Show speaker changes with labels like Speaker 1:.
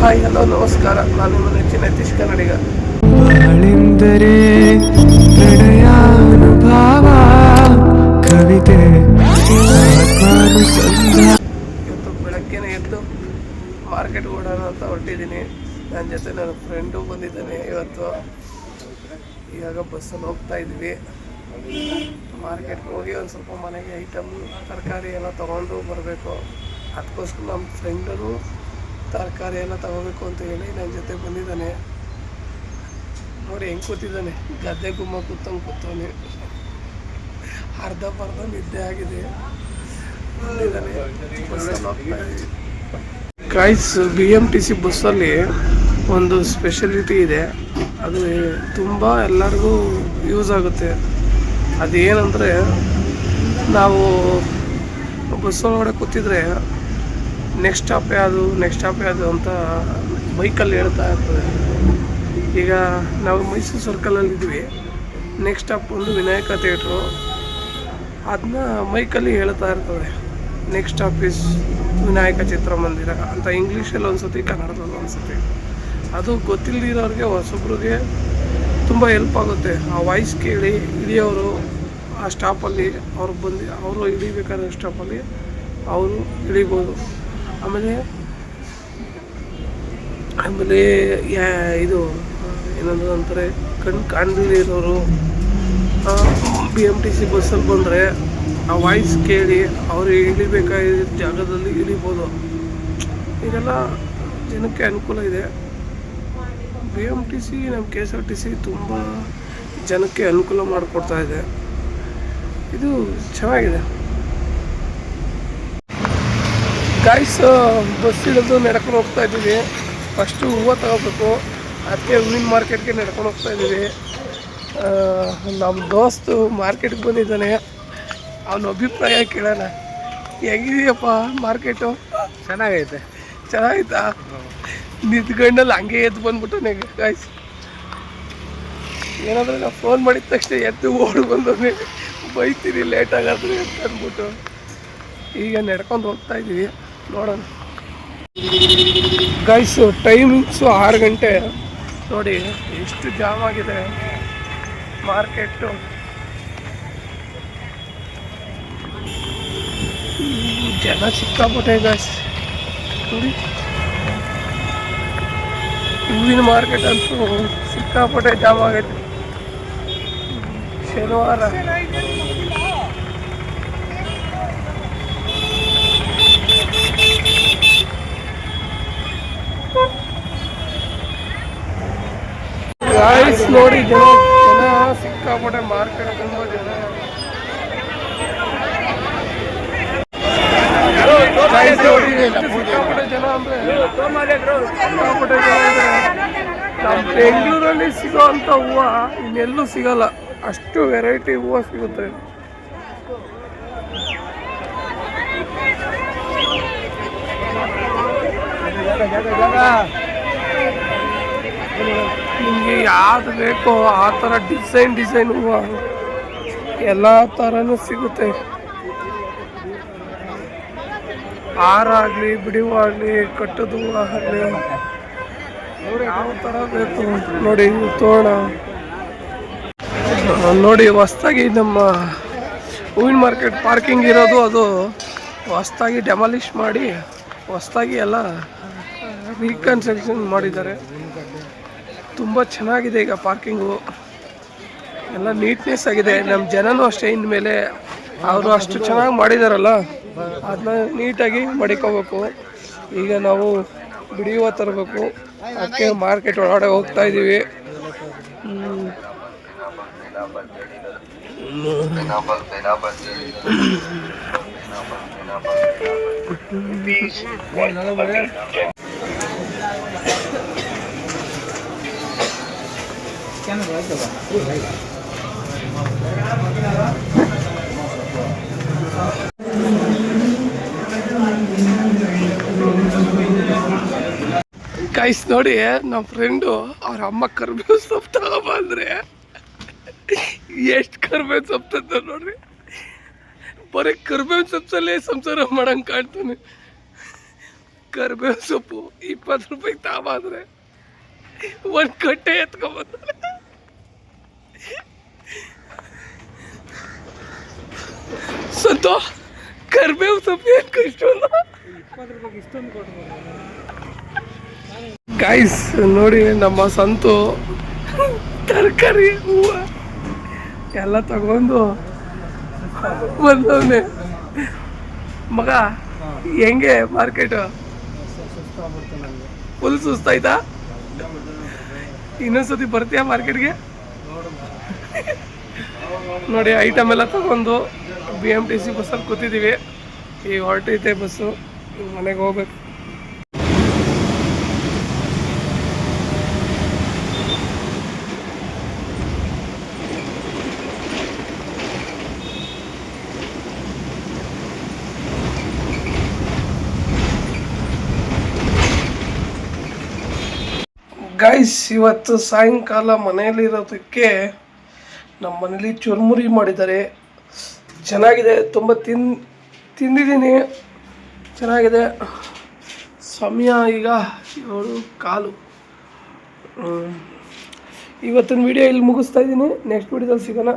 Speaker 1: Hi hello ನಮಸ್ಕಾರ. ನಾನು ನಿಮ್ಮ ನೆಚ್ಚಿನ ಯತೀಶ್ ಕನ್ನಡಿಗ.
Speaker 2: ಬಾಳೆಂದರೆ ಪ್ರಣಯಾನುಭವ ಕವಿತೆ
Speaker 1: ಇವತ್ತು ಬೆಳಗ್ಗೆನೇ ಎದ್ದು ಮಾರ್ಕೆಟ್ಗೆ ಓಡೋಣ ಅಂತ ಹೊರಟಿದ್ದೀನಿ. ನನ್ನ ಜೊತೆ ನನ್ನ ಫ್ರೆಂಡು ಬಂದಿದ್ದಾನೆ ಇವತ್ತು. ಇವಾಗ ಬಸ್ಸಲ್ಲಿ ಹೋಗ್ತಾ ಇದ್ವಿ. ಮಾರ್ಕೆಟ್ಗೆ ಹೋಗಿ ಒಂದು ಸ್ವಲ್ಪ ಮನೆಗೆ ಐಟಮ್ ತರಕಾರಿ ಎಲ್ಲ ತೊಗೊಂಡು ಬರಬೇಕು. ಅದಕ್ಕೋಸ್ಕರ ನಮ್ಮ ಫ್ರೆಂಡನು ತರಕಾರಿ ಎಲ್ಲ ತಗೋಬೇಕು ಅಂತ ಹೇಳಿ ನನ್ನ ಜೊತೆ ಬಂದಿದ್ದಾನೆ. ನೋಡಿ ಹೆಂಗೆ ಕೂತಿದ್ದಾನೆ, ಗದ್ದೆ ಗುಮ್ಮ ಕೂತವನೆ. ಅರ್ಧ ನಿದ್ದೆ ಆಗಿದೆ. ಬಂದಿದ್ದಾನೆ, ಬಸ್ಸಲ್ಲಿ ಹೋಗ್ತಾ ಇದ್ದೀವಿ. ಗೈಸ್, BMTC ಬಸ್ಸಲ್ಲಿ ಒಂದು ಸ್ಪೆಷಲಿಟಿ ಇದೆ. ಅದು ತುಂಬ ಎಲ್ಲರಿಗೂ ಯೂಸ್ ಆಗುತ್ತೆ. ಅದೇನಂದರೆ, ನಾವು ಬಸ್ಸೊಳಗಡೆ ಕೂತಿದ್ರೆ ನೆಕ್ಸ್ಟ್ ಸ್ಟಾಪ್ ಯಾವುದು ಅಂತ ಬೈಕಲ್ಲಿ ಹೇಳ್ತಾ ಇರ್ತದೆ. ಈಗ ನಾವು ಮೈಸೂರು ಸರ್ಕಲಲ್ಲಿದ್ವಿ, ನೆಕ್ಸ್ಟ್ ಸ್ಟಾಪ್ ಒಂದು ವಿನಾಯಕ ಥಿಯೇಟ್ರು. ಅದನ್ನ ಮೈಕಲ್ಲಿ ಹೇಳ್ತಾ ಇರ್ತದೆ, ನೆಕ್ಸ್ಟ್ ಸ್ಟಾಪ್ ಇಸ್ ವಿನಾಯಕ ಚಿತ್ರಮಂದಿರ ಅಂತ. ಇಂಗ್ಲೀಷಲ್ಲಿ ಒಂದ್ಸತಿ, ಕನ್ನಡದಲ್ಲಿ ಒಂದ್ಸತಿ. ಅದು ಗೊತ್ತಿಲ್ಲದಿರೋರಿಗೆ, ಹೊಸಬ್ರಿಗೆ ತುಂಬ ಹೆಲ್ಪ್ ಆಗುತ್ತೆ. ಆ ವಾಯ್ಸ್ ಕೇಳಿ ಇಳಿಯೋರು ಆ ಸ್ಟಾಪಲ್ಲಿ ಅವರು ಇಳಿಬೇಕಾದ ಸ್ಟಾಪಲ್ಲಿ ಅವರು ಇಳಿಬೋದು. ಆಮೇಲೆ ಇದು ಏನಂದ್ರೆ ಅಂತಾರೆ, ಕಾಣಲಿರೋರು BMTC ಬಸ್ಸಲ್ಲಿ ಬಂದರೆ ಆ ವಾಯ್ಸ್ ಕೇಳಿ ಅವರು ಇಳಿಬೇಕಾದ ಜಾಗದಲ್ಲಿ ಇಳಿಬೋದು. ಇದೆಲ್ಲ ಜನಕ್ಕೆ ಅನುಕೂಲ ಇದೆ. BMTC ನಮ್ಮ KSRTC ತುಂಬ ಜನಕ್ಕೆ ಅನುಕೂಲ ಮಾಡಿಕೊಡ್ತಾ ಇದೆ. ಇದು ಚೆನ್ನಾಗಿದೆ. ಗಾಯ್ಸ್, ಬಸ್ ಹಿಡಿದು ನಡ್ಕೊಂಡು ಹೋಗ್ತಾ ಇದ್ದೀವಿ. ಫಸ್ಟು ಹೂವು ತಗೋಬೇಕು, ಅದಕ್ಕೆ ಹೂವಿನ ಮಾರ್ಕೆಟ್ಗೆ ನಡ್ಕೊಂಡು ಹೋಗ್ತಾ ಇದ್ದೀವಿ. ನಮ್ಮ ದೋಸ್ತು ಮಾರ್ಕೆಟ್ಗೆ ಬಂದಿದ್ದಾನೆ, ಅವನ ಅಭಿಪ್ರಾಯ ಕೇಳೋಣ. ಹೆಂಗಿದೆಯಪ್ಪ ಮಾರ್ಕೆಟು? ಚೆನ್ನಾಗೈತಾ? ನಿಂತ್ಕೊಂಡಲ್ಲಿ ಹಂಗೆ ಎದ್ದು ಬಂದ್ಬಿಟ್ಟೆ ಗಾಯ್ಸ್. ಏನಾದರೂ ನಾವು ಫೋನ್ ಮಾಡಿದ ತಕ್ಷಣ ಎದ್ದು ಓಡಿ ಬಂದವನೇ, ಬೈತೀನಿ ಲೇಟ್ ಆಗಾದ್ರೆ ಅಂತ ಅಂದ್ಬಿಟ್ಟು. ಈಗ ನಡ್ಕೊಂಡು ಹೋಗ್ತಾ ಇದ್ದೀವಿ, ನೋಡೋಣ. ಗೈಸು, ಟೈಮಿಂಗ್ಸು 6 ಗಂಟೆ. ನೋಡಿ ಎಷ್ಟು ಜಾಮ್ ಆಗಿದೆ ಮಾರ್ಕೆಟು. ಜನ ಸಿಕ್ಕಾಪಟ್ಟೆ ಗೈಸ್. ನೋಡಿ, ಹೂವಿನ ಮಾರ್ಕೆಟ್ ಅಂತೂ ಸಿಕ್ಕಾಪಟ್ಟೆ ಜಾಮ್ ಆಗೈತೆ. ಶನಿವಾರ ಗಾಯ್ಸ್, ನೋಡಿ ಜನ ಸಿಕ್ಕಾಪಟ್ಟೆ ಮಾರ್ಕೆಟ್, ತುಂಬ ಜನ. ಸಿಕ್ಕಾಪಟ್ಟೆ ಜನ ಅಂದರೆ ಸಿಕ್ಕಾಪಟ್ಟೆ ಜನ ಇದೆ. ನಮ್ಮ ಬೆಂಗಳೂರಲ್ಲಿ ಸಿಗೋ ಅಂಥ ಹೂವು ಇನ್ನೆಲ್ಲೂ ಸಿಗಲ್ಲ, ಅಷ್ಟು ವೆರೈಟಿ ಹೂವು ಸಿಗುತ್ತೆ. ನಿಮಗೆ ಯಾವುದು ಬೇಕೋ ಆ ಥರ ಡಿಸೈನ್ ಹೂವು ಎಲ್ಲ ಥರನೂ ಸಿಗುತ್ತೆ. ಹಾರ ಆಗಲಿ, ಬಿಡಿ ಹೂವು ಆಗಲಿ, ಕಟ್ಟದ ಹೂವು ಆಗಲಿ, ಯಾವ ಥರ ಬೇಕು ನೋಡಿ. ತೋರಣ ನೋಡಿ, ಹೊಸ್ದಾಗಿ ನಮ್ಮ ಹೂವಿನ ಮಾರ್ಕೆಟ್ ಪಾರ್ಕಿಂಗ್ ಇರೋದು, ಅದು ಹೊಸ್ದಾಗಿ ಡೆಮಾಲಿಷ್ ಮಾಡಿ ಹೊಸ್ದಾಗಿ ಎಲ್ಲ ರೀಕನ್ಸ್ಟ್ರಕ್ಷನ್ ಮಾಡಿದ್ದಾರೆ. ತುಂಬ ಚೆನ್ನಾಗಿದೆ ಈಗ ಪಾರ್ಕಿಂಗು, ಎಲ್ಲ ನೀಟ್ನೆಸ್ ಆಗಿದೆ. ನಮ್ಮ ಜನನೂ ಅಷ್ಟೇ, ಇನ್ಮೇಲೆ ಅವರು ಅಷ್ಟು ಚೆನ್ನಾಗಿ ಮಾಡಿದಾರಲ್ಲ, ಅದನ್ನ ನೀಟಾಗಿ ಮಡಿಕೋಬೇಕು. ಈಗ ನಾವು ಬಿಡಿ ಹೂವು ತರಬೇಕು, ಅದಕ್ಕೆ ಮಾರ್ಕೆಟ್ ಒಳಗಡೆ ಹೋಗ್ತಾ ಇದ್ದೀವಿ. ಗೈಸ್, ನೋಡಿ ನಮ್ಮ ಫ್ರೆಂಡು ಅವ್ರ ಅಮ್ಮ ಕರ್ಬೇವು ಸೊಪ್ಪು ತಗೊಬಂದ್ರೆ ಎಷ್ಟು ಕರ್ಬೇವು ಸೊಪ್ಪು ತಂದ ನೋಡ್ರಿ. ಬರೀ ಕರ್ಬೇವಿನ ಸೊಪ್ಪಲ್ಲೇ ಸಂಸಾರ ಮಾಡಂಗೆ ಕಾಣ್ತಾನೆ. ಕರಿಬೇವು ಸೊಪ್ಪು 20 ರೂಪಾಯಿಗೆ ತಾಬಾದ್ರೆ ಒಂದು ಕಟ್ಟೆ ಎತ್ಕೊಂಬಂದ್ರೆ ಸಂತೋ ಕರಿಬೇವು ಸೊಪ್ಪು ಏನು ಇಷ್ಟೊಂದು ಗೈಸ್ ನೋಡಿ ನಮ್ಮ ಸಂತು ತರಕಾರಿ ಹೂವು ಎಲ್ಲ ತಗೊಂಡು ಬಂದವನೆ ಮಗ ಹೆಂಗೆ ಮಾರ್ಕೆಟು ಫುಲ್ ಸುಸ್ತಾಯ್ತಾ ಇನ್ನೊಂದ್ಸತಿ ಬರ್ತೀಯಾ ಮಾರ್ಕೆಟ್ಗೆ ನೋಡಿ ಐಟಮ್ ಎಲ್ಲ ತಗೊಂಡು BMTC ಬಸ್ಸಲ್ಲಿ ಕೂತಿದ್ದೀವಿ ಈಗ ಹೊರಟೈತೆ ಬಸ್ಸು ಮನೆಗೆ ಹೋಗ್ಬೇಕು ಗೈಸ್ ಇವತ್ತು ಸಾಯಂಕಾಲ ಮನೆಯಲ್ಲಿರೋದಕ್ಕೆ ನಮ್ಮ ಮನೇಲಿ ಚುರುಮುರಿ ಮಾಡಿದ್ದಾರೆ ಚೆನ್ನಾಗಿದೆ ತುಂಬ ತಿಂದಿದ್ದೀನಿ ಚೆನ್ನಾಗಿದೆ ಸಮಯ ಈಗ 7:15 ಇವತ್ತಿನ ವಿಡಿಯೋ ಇಲ್ಲಿ ಮುಗಿಸ್ತಾ ಇದ್ದೀನಿ ನೆಕ್ಸ್ಟ್ ವಿಡಿಯೋದಲ್ಲಿ ಸಿಗೋಣ